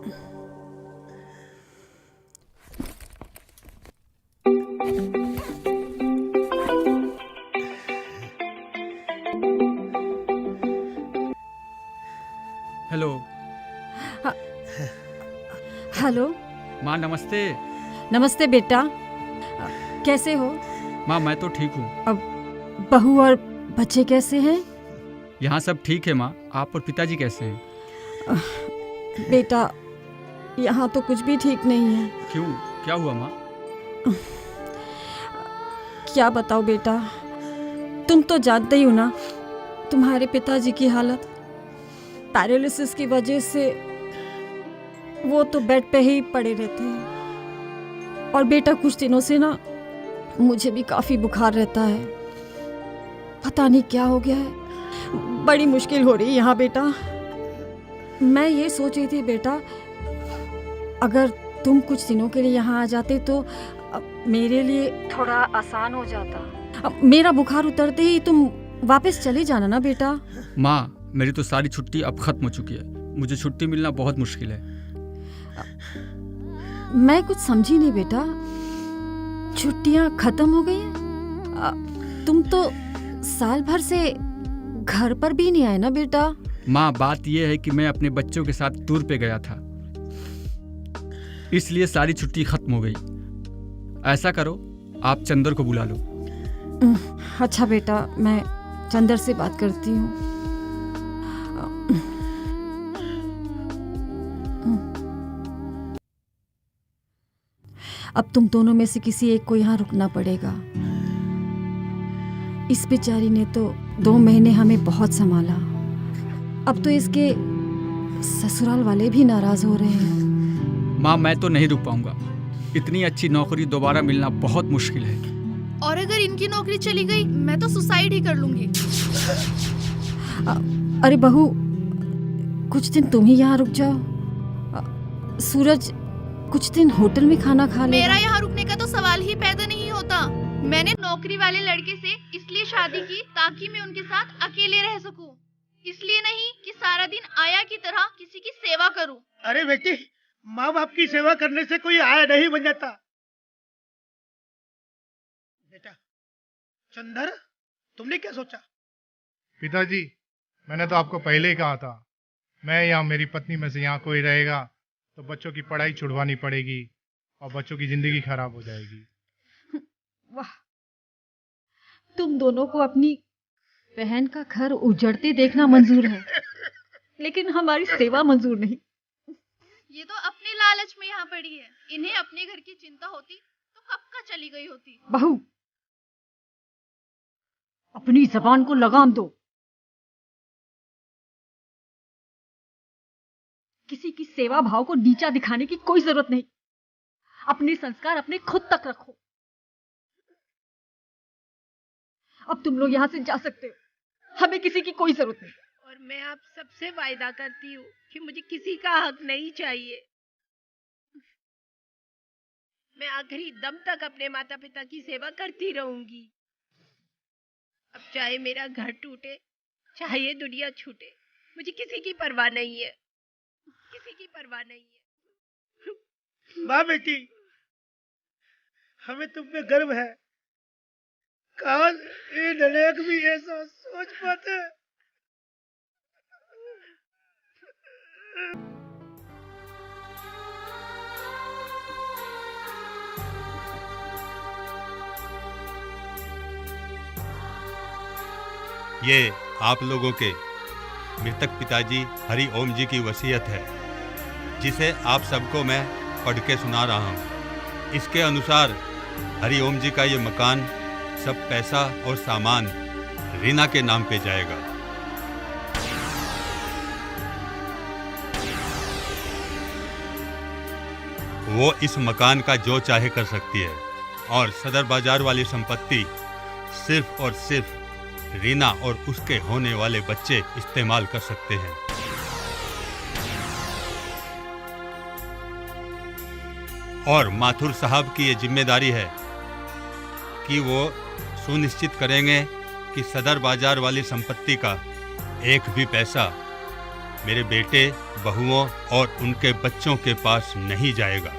Hello. Hello. माँ नमस्ते। नमस्ते बेटा, कैसे हो? माँ मैं तो ठीक हूँ। अब बहू और बच्चे कैसे हैं? यहाँ सब ठीक है माँ, आप और पिताजी कैसे हैं? बेटा यहाँ तो कुछ भी ठीक नहीं है। क्यों, क्या हुआ माँ? क्या बताओ बेटा, तुम तो जानते ही हो ना तुम्हारे पिताजी की हालत। पैरालिसिस की वजह से वो तो बेड पे ही पड़े रहते हैं। और बेटा कुछ दिनों से ना मुझे भी काफ़ी बुखार रहता है, पता नहीं क्या हो गया है। बड़ी मुश्किल हो रही है यहाँ बेटा। मैं ये सोच रही थी बेटा, अगर तुम कुछ दिनों के लिए यहाँ आ जाते तो मेरे लिए थोड़ा आसान हो जाता। मेरा बुखार उतरते ही तुम वापस चले जाना ना बेटा। माँ मेरी तो सारी छुट्टी अब खत्म हो चुकी है, मुझे छुट्टी मिलना बहुत मुश्किल है। मैं कुछ समझी नहीं बेटा, छुट्टियां खत्म हो गई हैं? तुम तो साल भर से घर पर भी नहीं आए ना बेटा। माँ बात यह है कि मैं अपने बच्चों के साथ टूर पे गया था, इसलिए सारी छुट्टी खत्म हो गई। ऐसा करो आप चंदर को बुला लो। अच्छा बेटा, मैं चंदर से बात करती हूँ। अब तुम दोनों में से किसी एक को यहाँ रुकना पड़ेगा। इस बेचारी ने तो 2 महीने हमें बहुत संभाला, अब तो इसके ससुराल वाले भी नाराज हो रहे हैं। माँ मैं तो नहीं रुक पाऊंगा, इतनी अच्छी नौकरी दोबारा मिलना बहुत मुश्किल है। और अगर इनकी नौकरी चली गई मैं तो सुसाइड ही कर लूंगी। अरे बहू, कुछ दिन तुम ही यहाँ रुक जाओ। सूरज कुछ दिन होटल में खाना खा ले। मेरा यहाँ रुकने का तो सवाल ही पैदा नहीं होता। मैंने नौकरी वाले लड़के से इसलिए शादी की ताकि मैं उनके साथ अकेले रह सकूं, इसलिए नहीं कि सारा दिन आया की तरह किसी की सेवा करूं। अरे बेटी, माँ बाप की सेवा करने से कोई आया नहीं बन जाता। बेटा चंदर, तुमने क्या सोचा? पिताजी मैंने तो आपको पहले ही कहा था, मैं या मेरी पत्नी में से यहाँ कोई रहेगा तो बच्चों की पढ़ाई छुड़वानी पड़ेगी और बच्चों की जिंदगी खराब हो जाएगी। वाह, तुम दोनों को अपनी बहन का घर उजड़ते देखना मंजूर है, लेकिन हमारी सेवा मंजूर नहीं। ये तो अपने लालच में यहाँ पड़ी है, इन्हें अपने घर की चिंता होती तो कब का चली गई होती। बहू, अपनी जबान को लगाम दो। किसी की सेवा भाव को नीचा दिखाने की कोई जरूरत नहीं। अपने संस्कार अपने खुद तक रखो। अब तुम लोग यहाँ से जा सकते हो, हमें किसी की कोई जरूरत नहीं। और मैं आप सबसे वायदा करती हूँ कि मुझे किसी का हक नहीं चाहिए। मैं आखिरी दम तक अपने माता पिता की सेवा करती रहूंगी। अब चाहे मेरा घर टूटे, चाहे ये दुनिया छूटे, मुझे किसी की परवाह नहीं है, किसी की परवाह नहीं है। माँ बेटी, हमें तुम पे गर्व है। काश ये नरेक भी ऐसा सोच पाते। ये आप लोगों के मृतक पिताजी हरि ओम जी की वसीयत है, जिसे आप सबको मैं पढ़ के सुना रहा हूँ। इसके अनुसार हरि ओम जी का ये मकान, सब पैसा और सामान रीना के नाम पे जाएगा। वो इस मकान का जो चाहे कर सकती है और सदर बाजार वाली संपत्ति सिर्फ और सिर्फ रीना और उसके होने वाले बच्चे इस्तेमाल कर सकते हैं। और माथुर साहब की ये जिम्मेदारी है कि वो सुनिश्चित करेंगे कि सदर बाजार वाली संपत्ति का एक भी पैसा मेरे बेटे, बहुओं और उनके बच्चों के पास नहीं जाएगा।